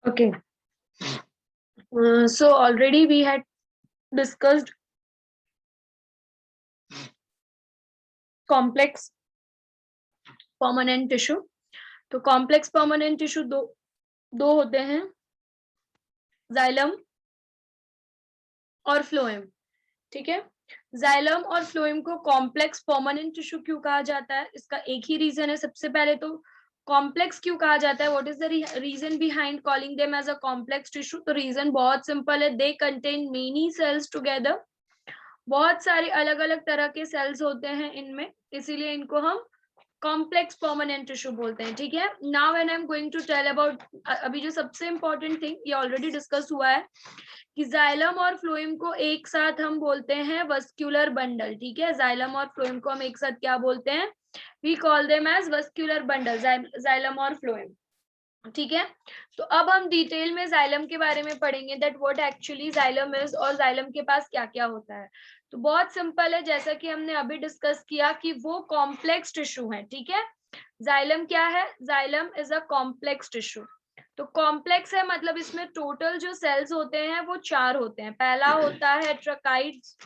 Okay. So already we had discussed complex permanent tissue. तो complex permanent tissue दो होते हैं, जाइलम और फ्लोएम. ठीक है, जाइलम और फ्लोएम को कॉम्प्लेक्स परमानेंट टिश्यू क्यों कहा जाता है? इसका एक ही रीजन है. सबसे पहले तो कॉम्प्लेक्स क्यों कहा जाता है, what is the reason behind calling them as a complex tissue? तो रीजन बहुत सिंपल है, they contain many cells together. बहुत सारे अलग अलग तरह के सेल्स होते हैं इनमें, इसीलिए इनको हम कॉम्प्लेक्स परमानेंट टिश्यू बोलते हैं. ठीक है, now when I am going to tell about, अभी जो सबसे इंपॉर्टेंट थिंग ये ऑलरेडी डिस्कस हुआ है कि जाइलम और फ्लोएम को एक साथ हम बोलते हैं वस्क्यूलर बंडल. ठीक है, जाइलम और फ्लोएम को हम एक साथ क्या बोलते हैं? We call them as vascular bundle, xylem और फ्लोएम. ठीक है, तो अब हम डिटेल में जाइलम के बारे में पढ़ेंगे, that what actually xylem is और जाइलम के पास क्या क्या होता है. तो बहुत सिंपल है, जैसा कि हमने अभी डिस्कस किया कि वो कॉम्प्लेक्स टिश्यू है. ठीक है, जाइलम क्या है? Xylem is a complex tissue. तो कॉम्प्लेक्स है मतलब इसमें टोटल जो सेल्स होते हैं वो 4 होते हैं. पहला होता है ट्रकाइड्स.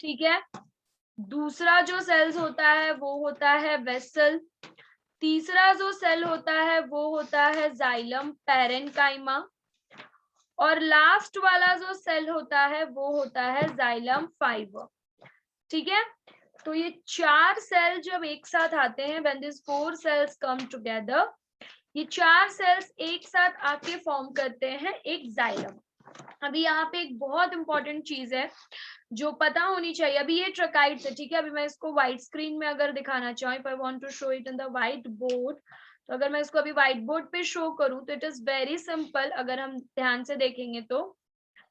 ठीक है, दूसरा जो सेल्स होता है वो होता है वेसल. तीसरा जो सेल होता है वो होता है जाइलम पैरेन्काइमा. और लास्ट वाला जो सेल होता है वो होता है जाइलम फाइबर. ठीक है, तो ये 4 सेल जब एक साथ आते हैं, when this 4 cells come together, ये 4 सेल्स एक साथ आके फॉर्म करते हैं एक जाइलम. अभी यहाँ पे एक बहुत इंपॉर्टेंट चीज है जो पता होनी चाहिए. अभी ये ट्रकाइड्स है. ठीक है, अभी मैं इसको व्हाइट स्क्रीन में अगर दिखाना चाहूँ, if I want to show it in the white board, तो अगर मैं इसको अभी व्हाइट बोर्ड पे शो करूँ तो इट इज वेरी सिंपल. अगर हम ध्यान से देखेंगे तो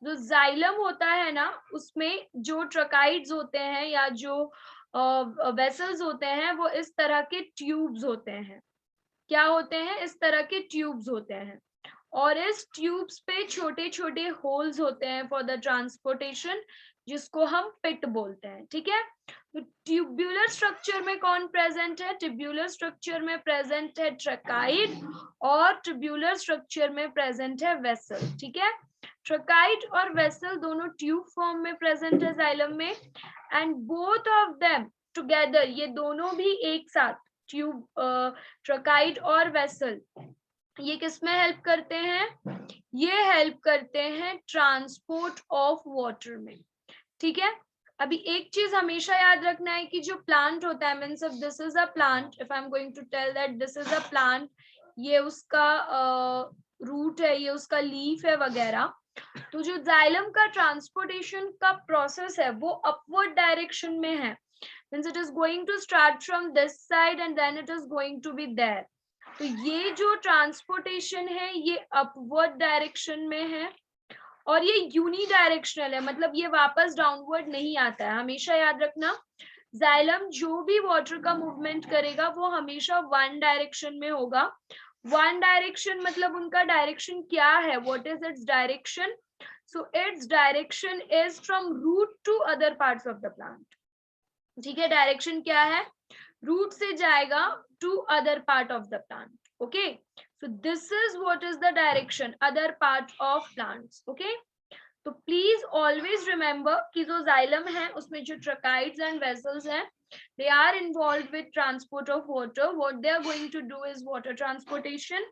जो जाइलम होता है ना, उसमें जो ट्रकाइड्स होते हैं या जो वेसल्स होते हैं वो इस तरह के ट्यूब्स होते हैं. क्या होते हैं? इस तरह के ट्यूब्स होते हैं. और इस ट्यूब्स पे छोटे छोटे होल्स होते हैं फॉर द ट्रांसपोर्टेशन, जिसको हम पिट बोलते हैं. ठीक है, तो ट्यूब्यूलर स्ट्रक्चर में कौन प्रेजेंट है? ट्यूब्यूलर स्ट्रक्चर में प्रेजेंट है ट्रकाइड और ट्यूब्यूलर स्ट्रक्चर में प्रेजेंट है वेसल. ठीक है, ट्रकाइड और वेसल दोनों ट्यूब फॉर्म में प्रेजेंट है जाइलम में, and both of them together, ये दोनों भी एक साथ, ट्यूब ट्रकाइड और वेसल, ये किस में हेल्प करते हैं? ये हेल्प करते हैं ट्रांसपोर्ट ऑफ वाटर में. ठीक है, अभी एक चीज हमेशा याद रखना है कि जो प्लांट होता है, means if this is a plant, if I am going to tell that this is a plant, ये उसका रूट है, ये उसका लीफ है वगैरह, तो जो जाइलम का ट्रांसपोर्टेशन का प्रोसेस है वो अपवर्ड डायरेक्शन में है. Means it is going to start from this side and then it is going to be there. तो ये जो ट्रांसपोर्टेशन है ये अपवर्ड डायरेक्शन में है और ये यूनिडायरेक्शनल है, मतलब ये वापस डाउनवर्ड नहीं आता है. हमेशा याद रखना, जाइलम जो भी वाटर का मूवमेंट करेगा वो हमेशा वन डायरेक्शन में होगा. वन डायरेक्शन मतलब उनका डायरेक्शन क्या है? What is its direction? So its direction is from root to other parts of the plant. ठीक है, डायरेक्शन क्या है? रूट से जाएगा to other part of the plant. Okay, so this is what is the direction other part of plants. okay, तो please always remember कि जो xylem है उसमें जो ट्रकाइड्स एंड वेसल्स हैं, they are involved with transport of water. what they are going to do is water transportation.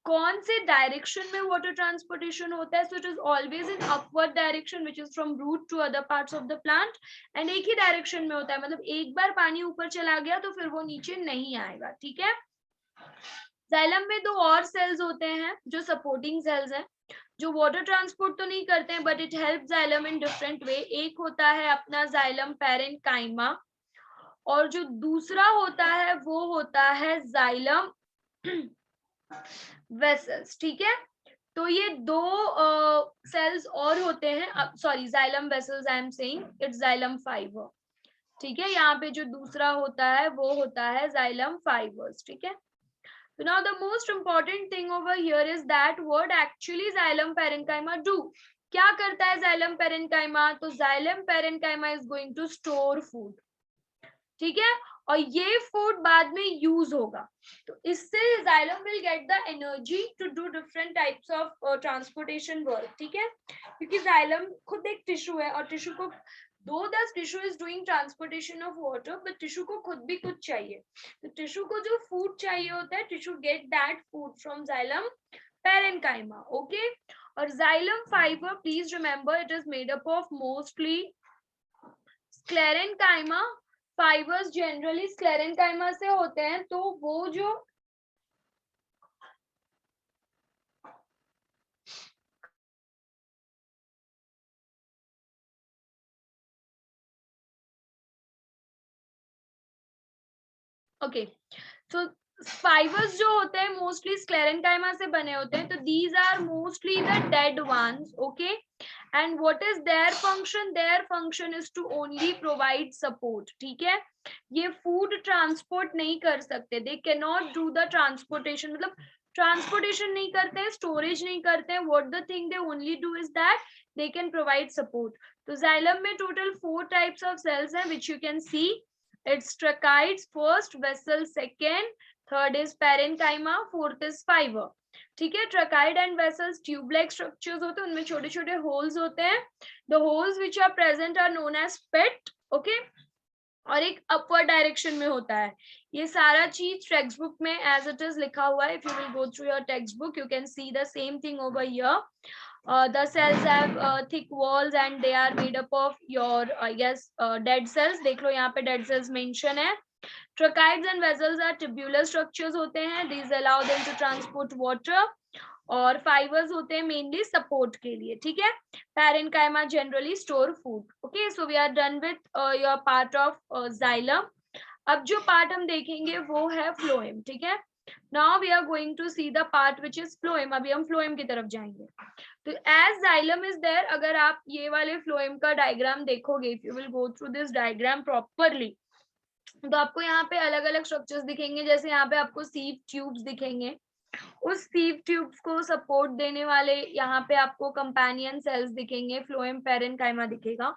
कौन से direction में वाटर ट्रांसपोर्टेशन होता है? So it is always in upward direction which is from root to other parts of the plant, and एक ही direction में होता है, मतलब एक बार पानी ऊपर चला गया तो फिर वो नीचे नहीं आएगा. ठीक है, जाइलम में 2 और सेल्स होते हैं जो सपोर्टिंग सेल्स हैं, जो वाटर ट्रांसपोर्ट तो नहीं करते हैं but it help xylem in different way. एक होता है अपना जाइलम पैरेन्काइमा और जो दूसरा होता है वो होता है जाइलम वेसल्स. ठीक है, तो ये 2 सेल्स और होते हैं. Sorry, xylem vessels I am saying it's xylem fibre. ठीक है, यहाँ पे जो दूसरा होता है वो होता है जाइलम फाइबर्स. ठीक है, so now the most important thing over here is that what actually xylem parenchyma do. क्या करता है xylem parenchyma? तो xylem parenchyma is going to store food. ठीक है, और ये फूड बाद में यूज होगा। तो इससे xylem will get the energy to do different types of transportation work, ठीक है, क्योंकि जाइलम खुद एक टिश्यू है और टिश्यू को दो the tissue is doing transportation of water, but tissue को खुद भी कुछ चाहिए। तो टिश्यू को जो फूड चाहिए होता है, tissue get that food from xylem parenchyma, okay? और xylem fiber, please remember, it is made up of mostly sclerenchyma fibers, generally sclerenchyma से होते हैं। तो वो जो ओके, सो फाइबर्स जो होते हैं मोस्टली स्क्लेरेंकाइमा से बने होते हैं, तो these are mostly the dead ones, okay. And what is their function? Their function is to only provide support, ठीक है। ये फूड ट्रांसपोर्ट नहीं कर सकते, they can not do the transportation, मतलब ट्रांसपोर्टेशन नहीं करते हैं, स्टोरेज नहीं करते हैं। What the thing they only do is that they can provide support. तो जाइलम में टोटल 4 टाइप्स ऑफ सेल्स हैं, which you can see. It's tracheids first, vessel second, third is parenchyma, fourth is fiber, ठीक है। Tracheid and vessels tube like structures होते हैं, उनमें छोटे छोटे होल्स होते हैं। The holes which are present are known as pit, okay. और एक अपवर्ड डायरेक्शन में होता है। ये सारा चीज टेक्स्ट बुक में एज इट इज लिखा हुआ है। If you will go through your text book you can see the same thing over here. The cells have thick walls and they are made up of your dead cells. देख लो यहाँ पे dead cells mention है। Tracheids and vessels are tubular structures होते हैं, these allow them to transport water. और fibres होते हैं mainly support के लिए, ठीक है। Parenchyma generally store food, okay. So we are done with your part of xylem. अब जो पार्ट हम देखेंगे वो है फ्लोएम, ठीक है। Now we are going to see the part which is phloem. अभी हम फ्लोएम की तरफ जाएंगे। तो एज जाइलम इज देयर, अगर आप ये वाले फ्लोएम का डायग्राम देखोगे, if you will go through this diagram properly, तो आपको यहाँ पे अलग अलग स्ट्रक्चर्स दिखेंगे। जैसे यहाँ पे आपको सीव ट्यूब्स दिखेंगे, उस सीव ट्यूब्स को सपोर्ट देने वाले यहाँ पे आपको कंपेनियन सेल्स दिखेंगे, फ्लोएम पैरेन्काइमा दिखेगा।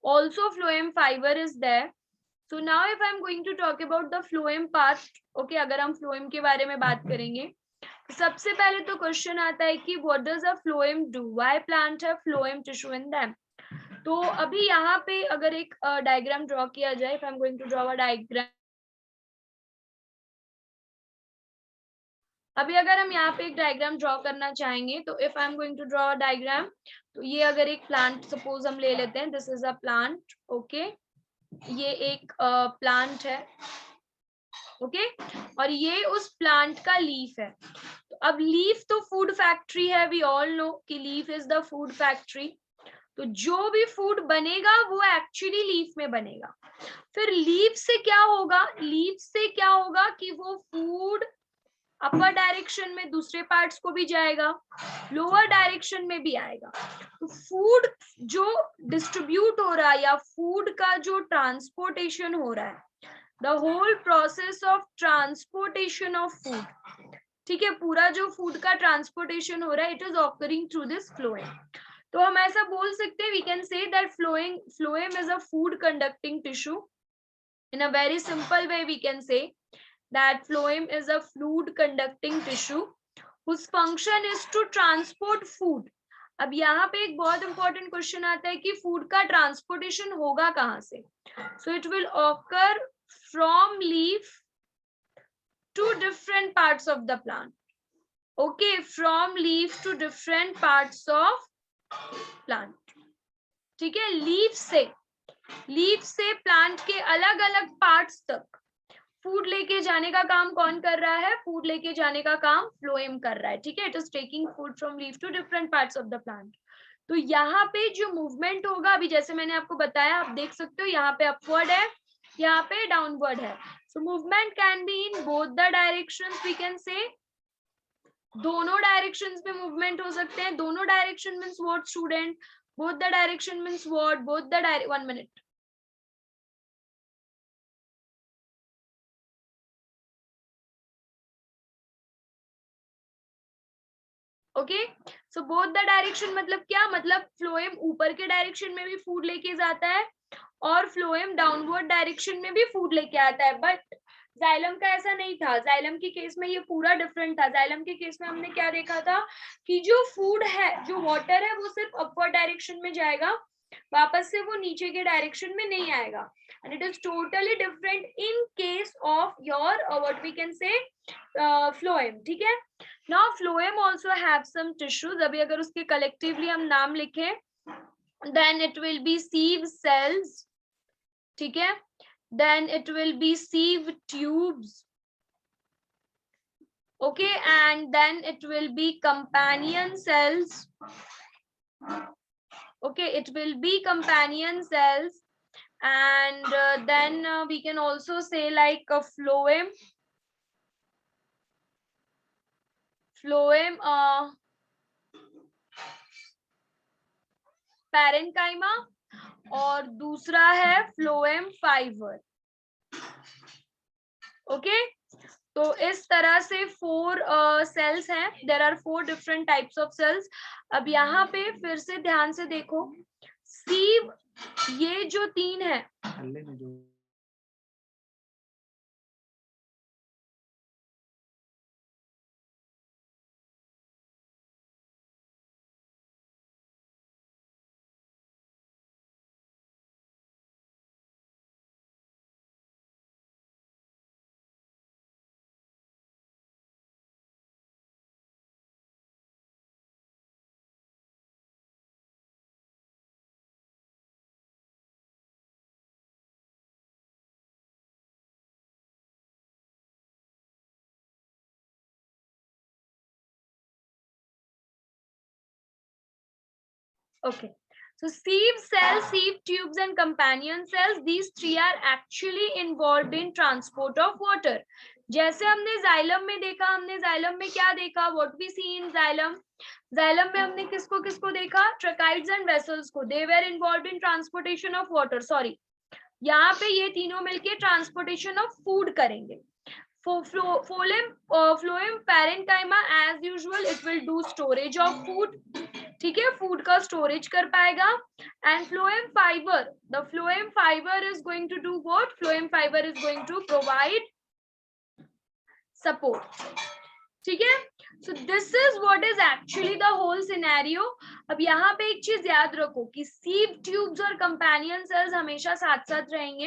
Also phloem fibre is there. So now if I am going to talk about the phloem part, okay. अगर हम फ्लोएम के बारे में बात करेंगे, सबसे पहले तो क्वेश्चन आता है कि what does a phloem do, why plant have phloem tissue in them. तो अभी यहाँ पे अगर एक डायग्राम ड्रॉ किया जाए, if I am going to draw a diagram, अभी अगर हम यहाँ पे एक डायग्राम ड्रॉ करना चाहेंगे, तो if I am going to draw a diagram, तो ये अगर एक प्लांट सपोज हम ले लेते हैं, this is a plant, okay. ये एक प्लांट है, ओके। और ये उस प्लांट का लीफ है। तो अब लीफ तो फूड फैक्ट्री है, वी ऑल नो कि leaf is the food factory. तो जो भी फूड बनेगा वो एक्चुअली लीफ में बनेगा। फिर लीफ से क्या होगा? लीफ से क्या होगा कि वो फूड अपर डायरेक्शन में दूसरे पार्ट्स को भी जाएगा, लोअर डायरेक्शन में भी आएगा। तो फूड जो डिस्ट्रीब्यूट हो रहा है या फूड का जो ट्रांसपोर्टेशन हो रहा है, the whole process of transportation of food, ठीक है, पूरा जो फूड का ट्रांसपोर्टेशन हो रहा है, it is occurring through this phloem. तो हम ऐसा बोल सकते हैं, we can say that phloem is a food conducting tissue. In a very simple way, we can say that phloem is a fluid conducting tissue whose function is to transport food. अब यहाँ पे एक बहुत important question आता है कि food का transportation होगा कहाँ से? So it will occur from leaf to different parts of the plant. Okay, from leaf to different parts of plant. ठीक है, लीफ से प्लांट के अलग अलग पार्ट्स तक फूड लेके जाने का काम कौन कर रहा है? फूड लेके जाने का काम फ्लोएम कर रहा है, ठीक है। It is taking food from leaf to different parts of the plant. तो यहाँ पे जो मूवमेंट होगा, अभी जैसे मैंने आपको बताया, आप देख सकते हो यहाँ पे अपवर्ड है, यहाँ पे डाउनवर्ड है। So movement can be in both the directions, we can say दोनों डायरेक्शंस में मूवमेंट हो सकते हैं। दोनों direction means what student? both the direction means what? both the 1 minute. Okay, so both the direction मतलब क्या? मतलब फ्लोएम ऊपर के डायरेक्शन में भी फूड लेके जाता है और फ्लोएम डाउनवर्ड डायरेक्शन में भी फूड लेके आता है, बट जाइलम का ऐसा नहीं था। जाइलम के केस में ये पूरा डिफरेंट था। जाइलम के केस में हमने क्या देखा था कि जो फूड है, जो वाटर है, वो सिर्फ अपवर्ड डायरेक्शन में जाएगा, वापस से वो नीचे के डायरेक्शन में नहीं आएगा। And it is totally different in case of your what we can say phloem, ठीक है। Now phloem also have some tissues. अभी अगर उसके कलेक्टिवली हम नाम लिखें, then it will be sieve cells, ठीक है, then it will be sieve tubes, okay, and then it will be companion cells, okay, it will be companion cells, and then we can also say like a phloem parenchyma, और दूसरा है phloem fibre, okay. तो इस तरह से 4 cells हैं। There are 4 different types of cells. अब यहाँ पे फिर से ध्यान से देखो, सीव, ये जो 3 है, okay, so sieve cells, sieve tubes and companion cells, these 3 are actually involved in transport of water. जैसे हमने जाइलम में देखा, हमने जाइलम में क्या देखा, what we see in xylem, xylem में हमने किसको किसको देखा, ट्रैकाइड्स एंड वेसल्स को, they were involved in transportation of water, sorry, यहाँ पे ये तीनों मिलके ट्रांसपोर्टेशन ऑफ फूड करेंगे। Phloem parenchyma as usual it will do storage of food, ठीक है, फूड का स्टोरेज कर पाएगा। And phloem fibre, the phloem fibre is going to do what, phloem fibre is going to provide support, ठीक है। So this is what is actually the whole scenario. अब यहाँ पे एक चीज याद रखो कि सीव ट्यूब्स और कंपेनियन सेल्स हमेशा साथ साथ रहेंगे,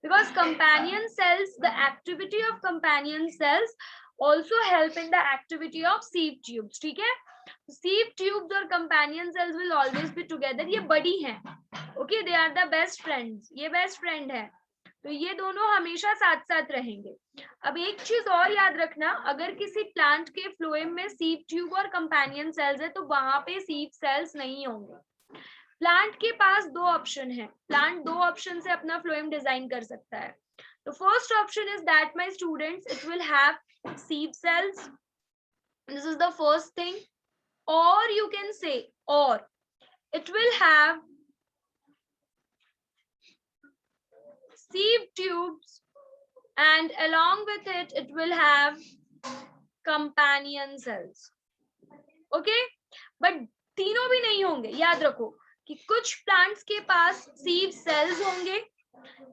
because companion cells, the activity of companion cells also help in the activity of sieve tubes, ठीक है। sieve tubes और companion cells will always be together, ये बड़ी हैं, okay, they are the best friends, ये बेस्ट फ्रेंड है, तो ये दोनों हमेशा साथ साथ रहेंगे। अब एक चीज और याद रखना, अगर किसी प्लांट के फ्लोएम में सीव ट्यूब और कंपेनियन सेल्स है तो वहां पे सीव सेल्स नहीं होंगे। प्लांट के पास 2 ऑप्शन है, प्लांट 2 ऑप्शन से अपना फ्लोएम डिजाइन कर सकता है। The first option is that, my students, it will have sieve cells. This is the first thing. Or you can say, or it will have sieve tubes, and along with it, it will have companion cells. Okay? But तीनों भी नहीं होंगे, याद रखो कि कुछ plants के पास sieve cells होंगे,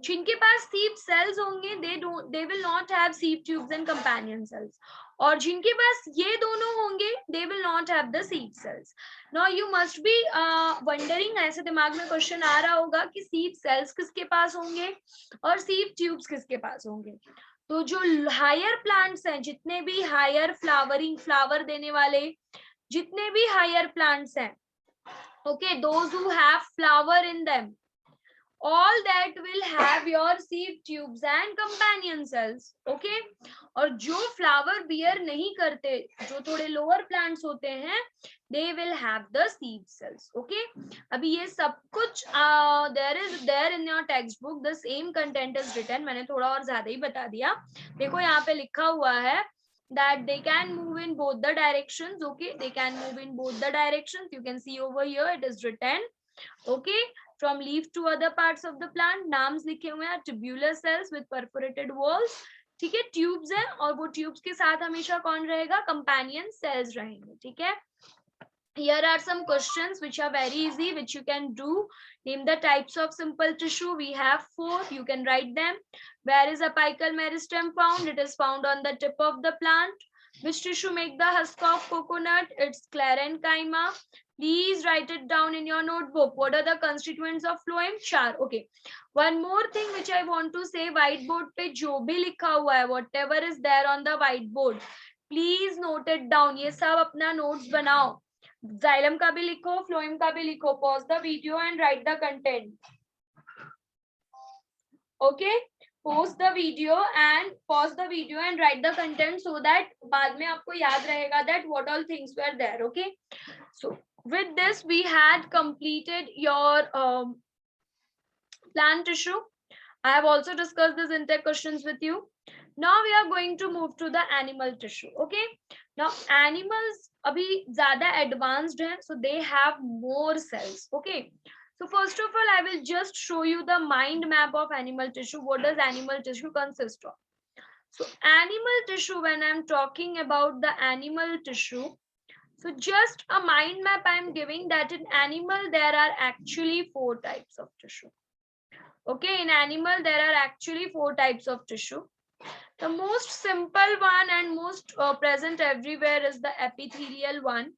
जिनके पास सीव सेल्स होंगे they will not have sieve tubes and companion cells, और जिनके पास ये दोनों होंगे they will not have the sieve cells. Now you must be wondering, ऐसे दिमाग में क्वेश्चन आ रहा होगा कि sieve cells किसके पास होंगे और sieve tubes किसके पास होंगे। तो जो हायर प्लांट्स हैं, जितने भी हायर फ्लावरिंग, फ्लावर देने वाले जितने भी हायर प्लांट्स हैं, okay, those who have flower in them, all that will have your sieve tubes and companion cells, okay। और जो फ्लावर बियर नहीं करते, जो थोड़े लोअर प्लांट्स होते हैं, they will have the sieve cells, okay। अभी ये सब कुछ there in your textbook, the same content is written, मैंने थोड़ा और ज्यादा ही बता दिया। देखो यहाँ पे लिखा हुआ है that they can move in both the directions, okay, they can move in both the directions, you can see over here it is written, okay, from leaf to other parts of the plant। नाम्स लिखे हुए हैं, tubular cells with perforated walls, ठीक है, tubes हैं, और वो tubes के साथ हमेशा कौन रहेगा, कंपेनियन सेल्स रहेंगे, ठीक है। Here are some questions which are very easy, which you can do. Name the types of simple tissue. We have 4. You can write them. Where is apical meristem found? It is found on the tip of the plant. Which tissue make the husk of coconut? It's sclerenchyma. Please write it down in your notebook. What are the constituents of phloem? 4. Okay. One more thing which I want to say, whiteboard पे जो भी लिखा हुआ है, whatever is there on the whiteboard, please note it down. ये सब अपना notes बनाओ. Xylem का भी लिखो, phloem का भी लिखो. Pause the video and write the content. Okay, pause the video and write the content so that बाद में आपको याद रहेगा that what all things were there. Okay, so with this we had completed your plant tissue. I have also discussed this intake questions with you. Now we are going to move to the animal tissue. Okay, now animals abhi zyada advanced hain, so they have more cells. Okay, so first of all I will just show you the mind map of animal tissue. What does animal tissue consist of? So animal tissue, when I'm talking about the animal tissue, so just a mind map I'm giving, that in animal there are actually 4 types of tissue. Okay, in animal there are actually 4 types of tissue. The most simple one and most present everywhere is the epithelial one.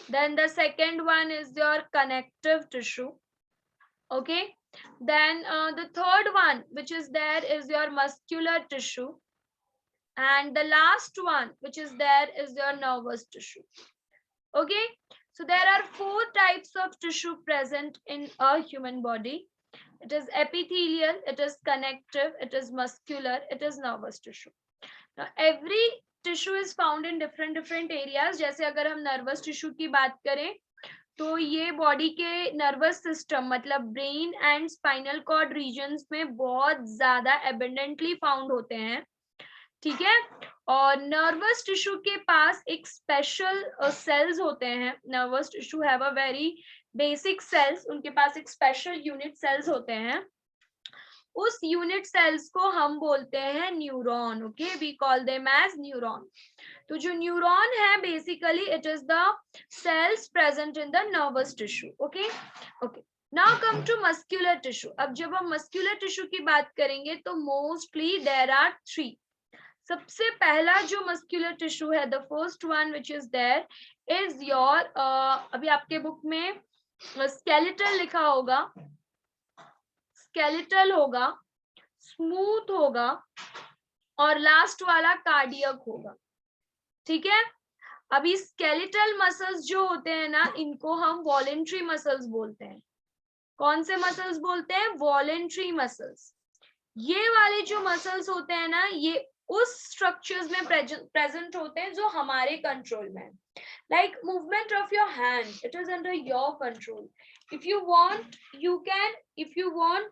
Then the second one is your connective tissue. Okay, then the third one which is there is your muscular tissue, and the last one which is there is your nervous tissue. Okay, so there are 4 types of tissue present in a human body. It is epithelial, it is connective, it is muscular, it is nervous tissue. Now every tissue is found in different areas. जैसे अगर हम nervous tissue की बात करें तो ये body के nervous system मतलब brain and spinal cord regions में बहुत ज्यादा एबंडेंटली फाउंड होते हैं. ठीक है, और नर्वस टिश्यू के पास एक स्पेशल सेल्स होते हैं. Nervous tissue have a very basic cells, उनके पास एक स्पेशल यूनिट सेल्स होते हैं. उस यूनिट सेल्स को हम बोलते हैं neuron. Okay, we call them as neuron. तो जो न्यूरॉन है basically it is the cells present in the nervous tissue. Okay okay, now come to muscular tissue. अब जब हम मस्कुलर टिश्यू की बात करेंगे तो मोस्टली देयर आर 3. सबसे पहला जो मस्कुलर टिश्यू है, the first one which is there is your, अभी आपके बुक में स्केलेटल लिखा होगा, स्केलेटल होगा, स्मूथ होगा और लास्ट वाला कार्डियक होगा. ठीक है, अभी स्केलेटल मसल्स जो होते हैं ना, इनको हम वॉलेंट्री मसल्स बोलते हैं. कौन से मसल्स बोलते हैं? Voluntary muscles. ये वाले जो मसल्स होते हैं ना, ये उस स्ट्रक्चर्स में प्रेजेंट होते हैं जो हमारे कंट्रोल में है. Like movement of your hand, it is under your control. If you want you can, if you want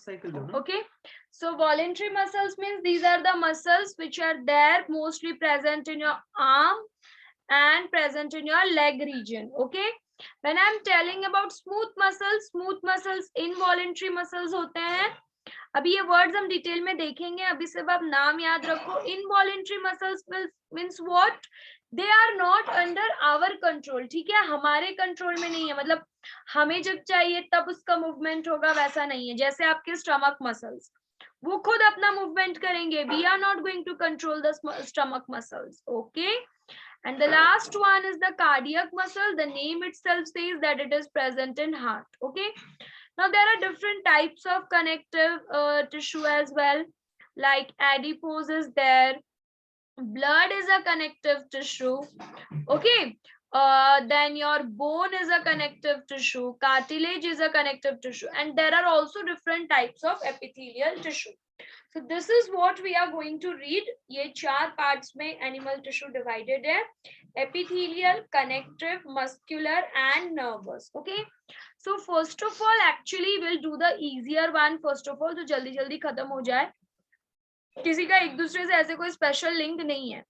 Okay, so voluntary muscles means these are the muscles which are there mostly present in your arm and present in your leg region. Okay, when I'm telling about smooth muscles involuntary muscles होते हैं. अभी ये words हम detail में देखेंगे, अभी सिर्फ आप नाम याद रखो. Involuntary muscles means what? They are not under our control. ठीक है, हमारे कंट्रोल में नहीं है, मतलब हमें जब चाहिए तब उसका मूवमेंट होगा, वैसा नहीं है. जैसे आपके स्टमक मसल्स, वो खुद अपना मूवमेंट करेंगे. We are not going to control the stomach muscles. Okay. And the last one is the cardiac muscle. The name itself says that it is present in heart. Okay. Now there are different types of connective tissue as well. Like adipose is there. Blood is a connective tissue. Okay. Then your bone is a connective tissue. Cartilage is a connective tissue. And there are also different types of epithelial tissue. So this is what we are going to read. ये 4 parts में animal tissue divided है. Epithelial, connective, muscular and nervous. Okay. So first of all, actually we'll do the easier one first of all, जो जल्दी जल्दी खत्म हो जाए. किसी का एक दूसरे से ऐसे कोई स्पेशल लिंक नहीं है.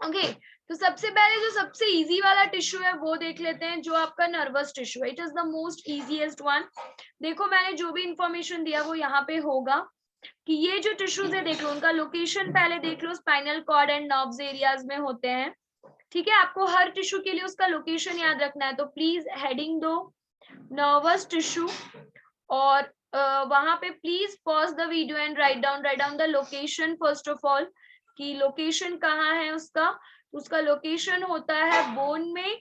ओके. तो सबसे पहले जो सबसे इजी वाला टिश्यू है वो देख लेते हैं, जो आपका नर्वस टिश्यू है. It is the most easiest one. देखो मैंने जो भी इंफॉर्मेशन दिया वो यहाँ पे होगा कि ये जो टिश्यूज है देख लो, उनका लोकेशन पहले देख लो. Spinal cord and nerves areas में होते हैं. ठीक है. आपको हर टिश्यू के लिए उसका लोकेशन याद रखना है. तो प्लीज हेडिंग दो नर्वस टिश्यू, और वहां पे please pause the video and write down the location first of all, कि लोकेशन कहाँ है उसका. उसका लोकेशन होता है बोन में,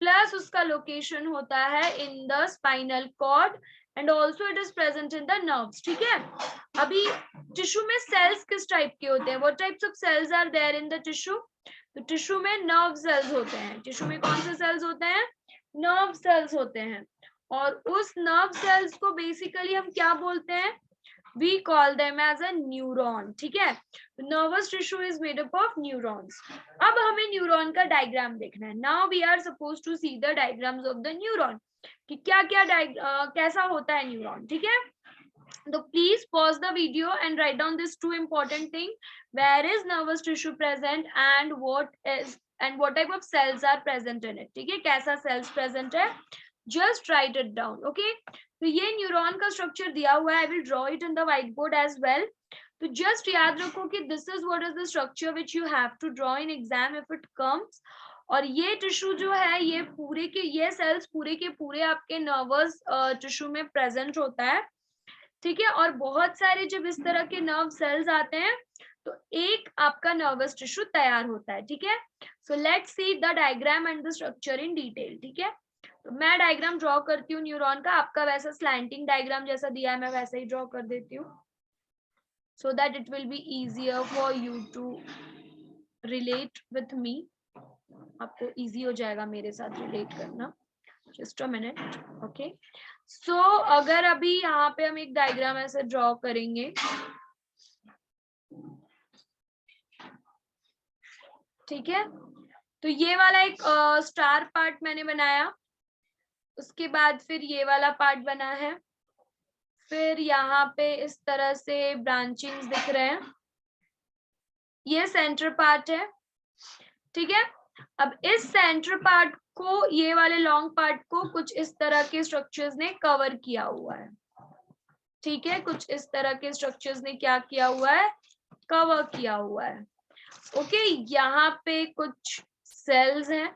प्लस उसका लोकेशन होता है in the spinal cord, and also it is present in the nerves. ठीक है. अभी टिश्यू में सेल्स किस टाइप के होते हैं, what types of cells are there in the tissue. तो टिश्यू में नर्व सेल्स होते हैं. टिश्यू में कौन से सेल्स होते हैं, नर्व सेल्स होते हैं. और उस नर्व सेल्स को बेसिकली हम क्या बोलते हैं, we call them as a neuron. ठीक है. nervous tissue is made up of neurons. अब हमें न्यूरॉन का डायग्राम देखना है. now we are supposed to see the diagrams of the neuron, कि क्या क्या कैसा होता है न्यूरॉन. ठीक है. तो please pause the video and write down this two important thing. where is nervous tissue present and what type of cells are present in it. ठीक है. कैसा cells present है, just write it down. okay. तो ये neuron का structure दिया हुआ है. I will draw it in the white board as well. तो जस्ट याद रखो कि this is what is the structure which you have to draw in exam if it comes. और ये टिश्यू जो है, ये पूरे के ये सेल्स पूरे के पूरे आपके नर्वस टिश्यू में प्रेजेंट होता है. ठीक है. और बहुत सारे जब इस तरह के नर्व सेल्स आते हैं तो एक आपका नर्वस टिश्यू तैयार होता है. ठीक है. So let's see the diagram and the structure in detail. ठीक है. तो मैं डायग्राम ड्रॉ करती हूँ न्यूरॉन का. आपका वैसा स्लैंटिंग डायग्राम जैसा दिया है मैं वैसा ही ड्रॉ कर देती हूँ, so that it will be easier for you to relate with me. आपको इजी हो जाएगा मेरे साथ रिलेट करना. Just a minute. ओके. सो अगर अभी यहाँ पे हम एक डायग्राम ऐसे ड्रॉ करेंगे. ठीक है. तो ये वाला एक स्टार पार्ट मैंने बनाया. उसके बाद फिर ये वाला पार्ट बना है. फिर यहाँ पे इस तरह से ब्रांचिंग्स दिख रहे हैं. ये सेंटर पार्ट है. ठीक है. अब इस सेंटर पार्ट को, ये वाले लॉन्ग पार्ट को कुछ इस तरह के स्ट्रक्चर्स ने कवर किया हुआ है. ठीक है. कुछ इस तरह के स्ट्रक्चर्स ने क्या किया हुआ है, कवर किया हुआ है. ओके. यहाँ पे कुछ सेल्स हैं,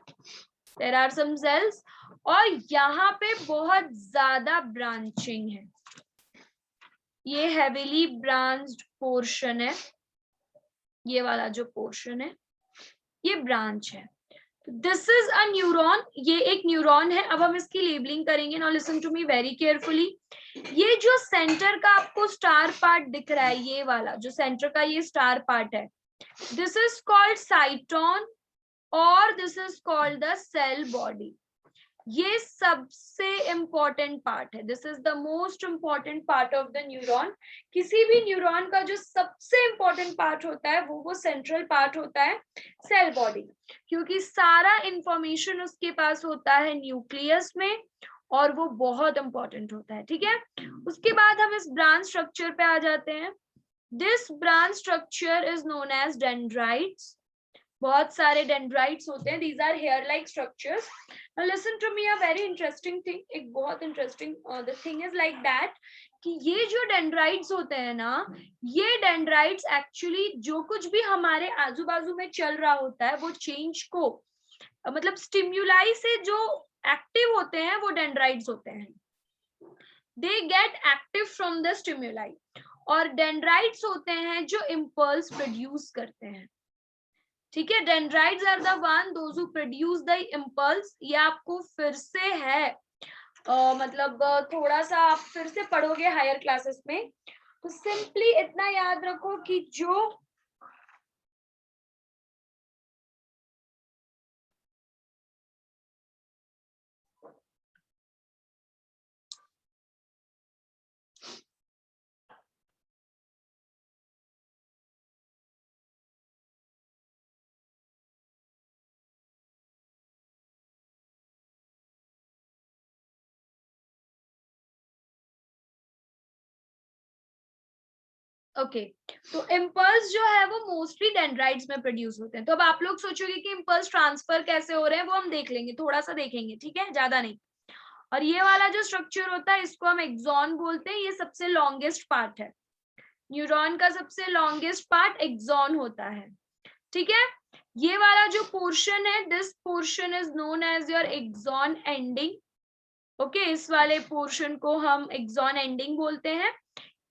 देयर आर सम सेल्स, और यहाँ पे बहुत ज्यादा ब्रांचिंग है. ये हेवीली ब्रांच्ड पोर्शन है. ये वाला जो पोर्शन है ये ब्रांच है. This is a neuron. ये एक न्यूरॉन है. अब हम इसकी लेबलिंग करेंगे. Now listen to me very carefully. ये जो सेंटर का आपको स्टार पार्ट दिख रहा है, ये वाला जो सेंटर का ये स्टार पार्ट है, दिस इज कॉल्ड साइटोन और this is called the cell body. ये सबसे इंपॉर्टेंट पार्ट है. This is the most important part of the neuron. किसी भी न्यूरॉन का जो सबसे इंपॉर्टेंट पार्ट होता है वो सेंट्रल पार्ट होता है, सेल बॉडी, क्योंकि सारा इंफॉर्मेशन उसके पास होता है न्यूक्लियस में और वो बहुत इंपॉर्टेंट होता है. ठीक है. उसके बाद हम इस ब्रांच स्ट्रक्चर पे आ जाते हैं. This branch structure is known as dendrites. बहुत सारे डेंड्राइट्स होते हैं. these are hair like structures. now listen to me a very interesting thing. एक बहुत interesting the thing is like that कि ये जो डेंड्राइट्स होते हैं ना, ये डेंड्राइट्स एक्चुअली जो कुछ भी हमारे आजू बाजू में चल रहा होता है वो चेंज को मतलब स्टिम्युलाई से जो एक्टिव होते हैं वो डेंड्राइट्स होते हैं. they get active from the stimuli. और डेंड्राइट्स होते हैं जो इम्पल्स प्रोड्यूस करते हैं, ठीक है। Dendrites are the one those who produce the impulse. ये आपको फिर से है मतलब थोड़ा सा आप फिर से पढ़ोगे हायर क्लासेस में, तो सिंपली इतना याद रखो कि जो ओके तो इम्पल्स जो है वो मोस्टली डेंड्राइट्स में प्रोड्यूस होते हैं। तो अब आप लोग सोचोगे कि इम्पल्स ट्रांसफर कैसे हो रहे हैं, वो हम देख लेंगे, थोड़ा सा देखेंगे, ठीक है, ज्यादा नहीं। और ये वाला जो स्ट्रक्चर होता है इसको हम एक्सॉन बोलते हैं, ये सबसे लॉन्गेस्ट पार्ट है। न्यूरॉन का सबसे लॉन्गेस्ट पार्ट एक्सॉन होता है, ठीक है। ये वाला जो पोर्शन है, this portion is known as your axon ending, okay. इस वाले पोर्शन को हम एक्सॉन एंडिंग बोलते हैं।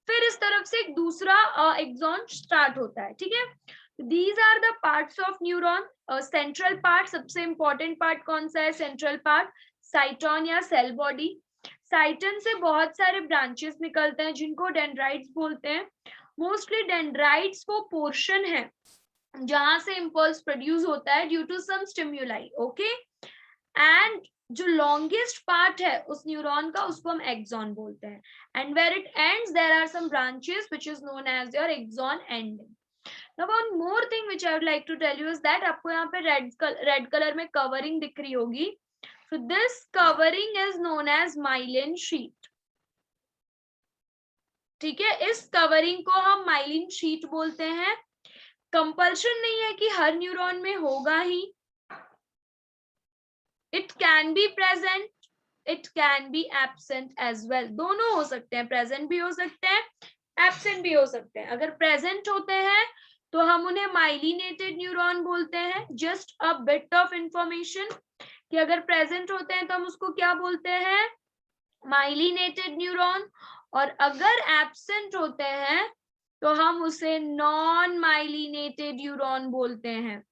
फिर इस तरफ से एक दूसरा एक्सॉन स्टार्ट होता है, ठीक है। These are the parts of neuron. Central part, सबसे इंपॉर्टेंट पार्ट कौन सा है, सेंट्रल पार्ट, साइटोन या सेल बॉडी। साइटन से बहुत सारे ब्रांचेस निकलते हैं जिनको डेंड्राइट्स बोलते हैं। मोस्टली डेंड्राइट्स वो पोर्शन है जहां से इम्पल्स प्रोड्यूस होता है due to some stimuli, okay. And जो लॉन्गेस्ट पार्ट है उस न्यूरॉन का, उसको हम एक्सॉन बोलते हैं। And where it ends there are some branches which is known as your axon ending. Now one more thing which I would like to tell you is that, आपको यहाँ पे रेड कलर में covering दिख रही होगी। So this covering is known as myelin sheet, ठीक है। इस कवरिंग को हम माइलिन शीट बोलते हैं। कंपल्शन नहीं है कि हर न्यूरॉन में होगा ही, it can be present, it can be absent as well, दोनों हो सकते हैं, प्रेजेंट भी हो सकते हैं, एब्सेंट भी हो सकते हैं। अगर प्रेजेंट होते हैं तो हम उन्हें माइलिनेटेड न्यूरॉन बोलते हैं। Just a bit of information कि अगर प्रेजेंट होते हैं तो हम उसको क्या बोलते हैं, माइलिनेटेड न्यूरॉन। और अगर एब्सेंट होते हैं तो हम उसे नॉन माइलिनेटेड न्यूरॉन बोलते हैं।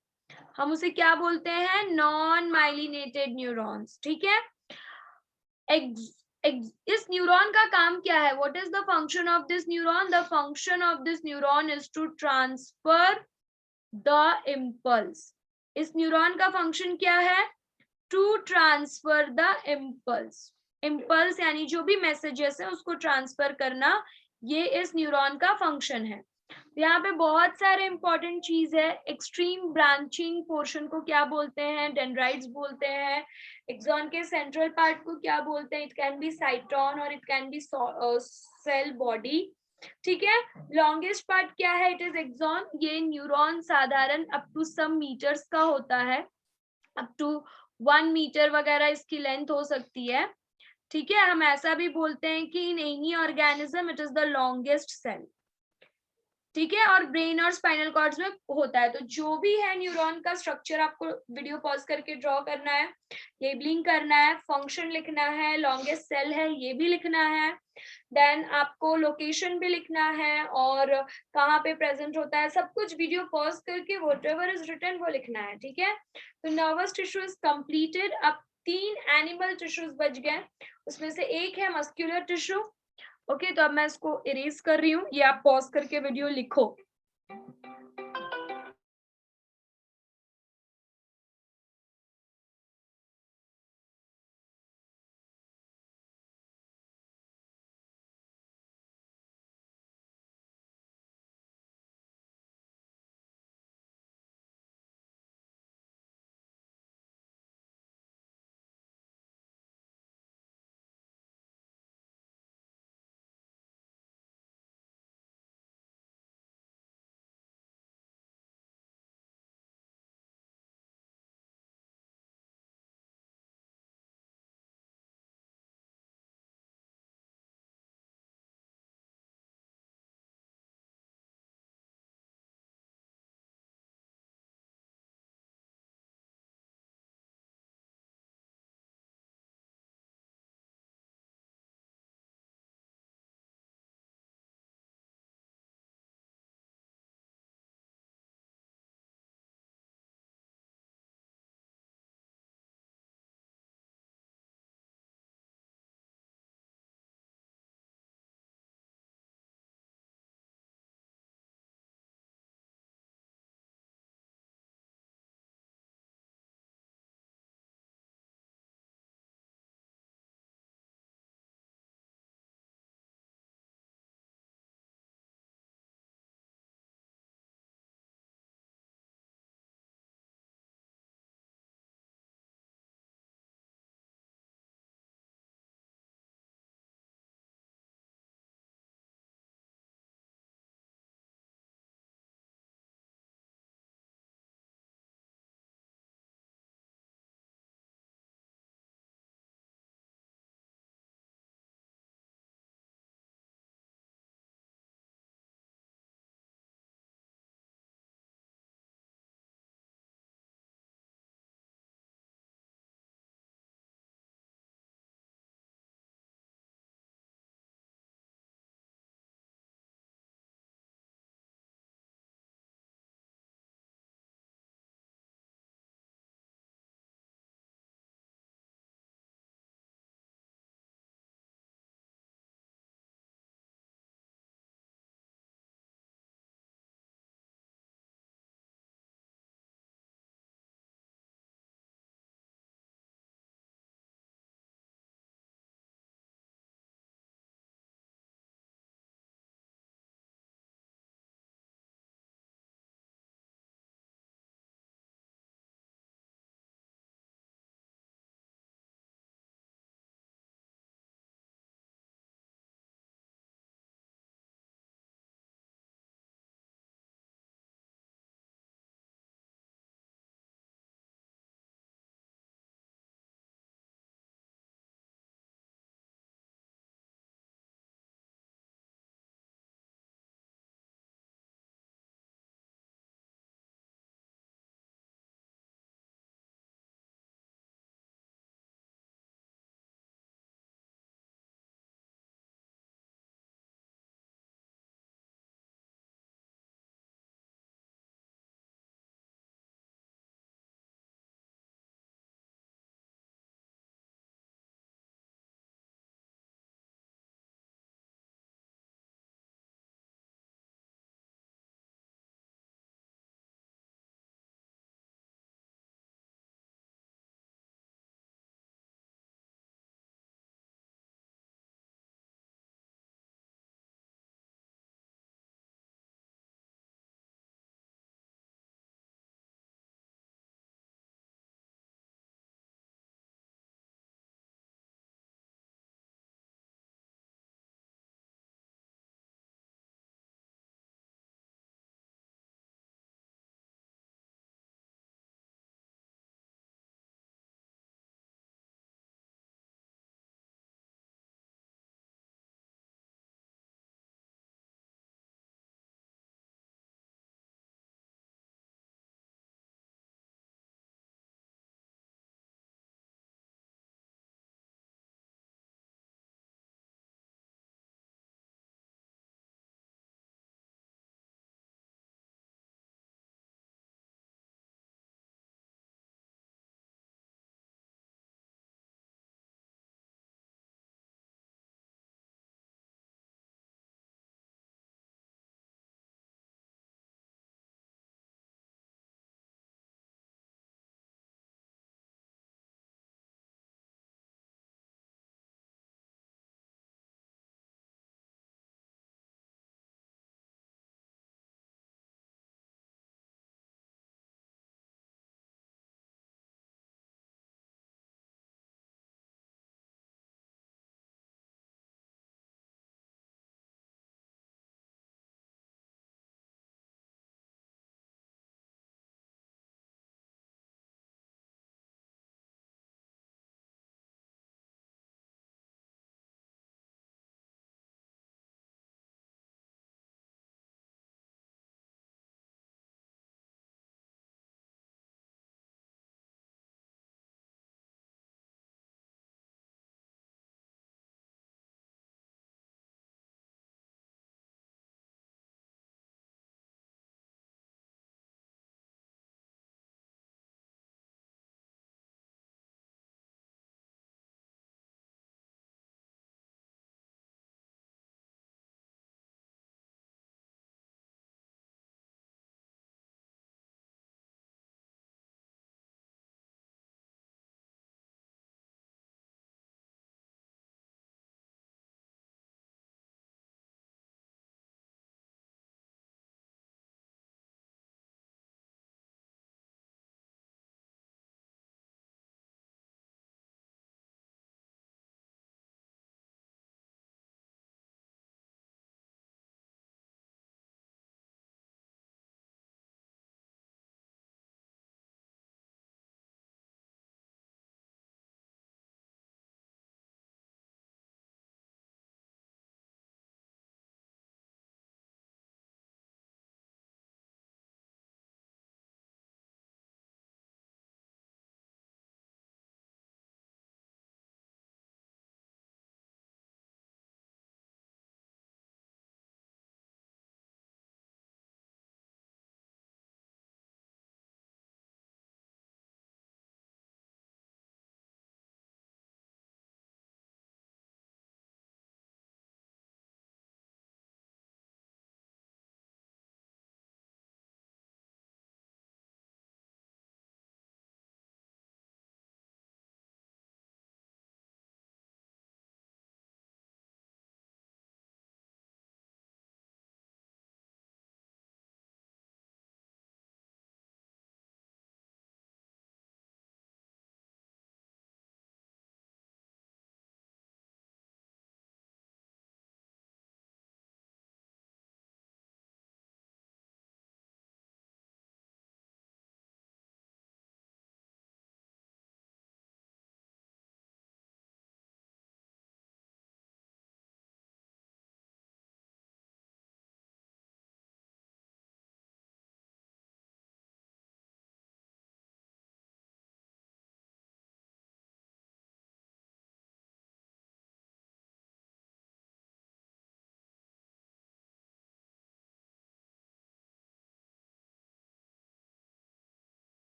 हम उसे क्या बोलते हैं, नॉन माइलिनेटेड न्यूरॉन्स, ठीक है। इस न्यूरॉन का काम क्या है, what is the function of this neuron, the function of this neuron is to transfer the impulse. इस न्यूरॉन का फंक्शन क्या है, to transfer the impulse. Impulse यानी जो भी मैसेजेस है उसको ट्रांसफर करना, ये इस न्यूरॉन का फंक्शन है। यहाँ पे बहुत सारे इंपॉर्टेंट चीज है। एक्सट्रीम ब्रांचिंग पोर्शन को क्या बोलते हैं, डेंड्राइट्स बोलते हैं। एक्सॉन के सेंट्रल पार्ट को क्या बोलते हैं, इट कैन बी साइटोन और it can be cell body, ठीक है। लॉन्गेस्ट पार्ट क्या है, इट इज एक्सॉन। ये न्यूरॉन साधारण अप टू सम मीटर्स का होता है, अप टू 1 मीटर वगैरह इसकी लेंथ हो सकती है, ठीक है। हम ऐसा भी बोलते हैं कि in any organism it is the longest cell, ठीक है। और ब्रेन और स्पाइनल कॉर्ड्स में होता है। तो जो भी है न्यूरॉन का स्ट्रक्चर आपको वीडियो पॉज करके ड्रॉ करना है, लेबलिंग करना है, फंक्शन लिखना है, लॉन्गेस्ट सेल है ये भी लिखना है, देन आपको लोकेशन भी लिखना है और कहाँ पे प्रेजेंट होता है, सब कुछ वीडियो पॉज करके व्हाटएवर इज रिटन वो लिखना है, ठीक है। तो नर्वस टिश्यू इज कंप्लीटेड। अब 3 एनिमल टिश्यूज बच गए, उसमें से एक है मस्कुलर टिश्यू, ओके। तो अब मैं इसको इरेज कर रही हूँ, ये आप पॉज करके वीडियो लिखो।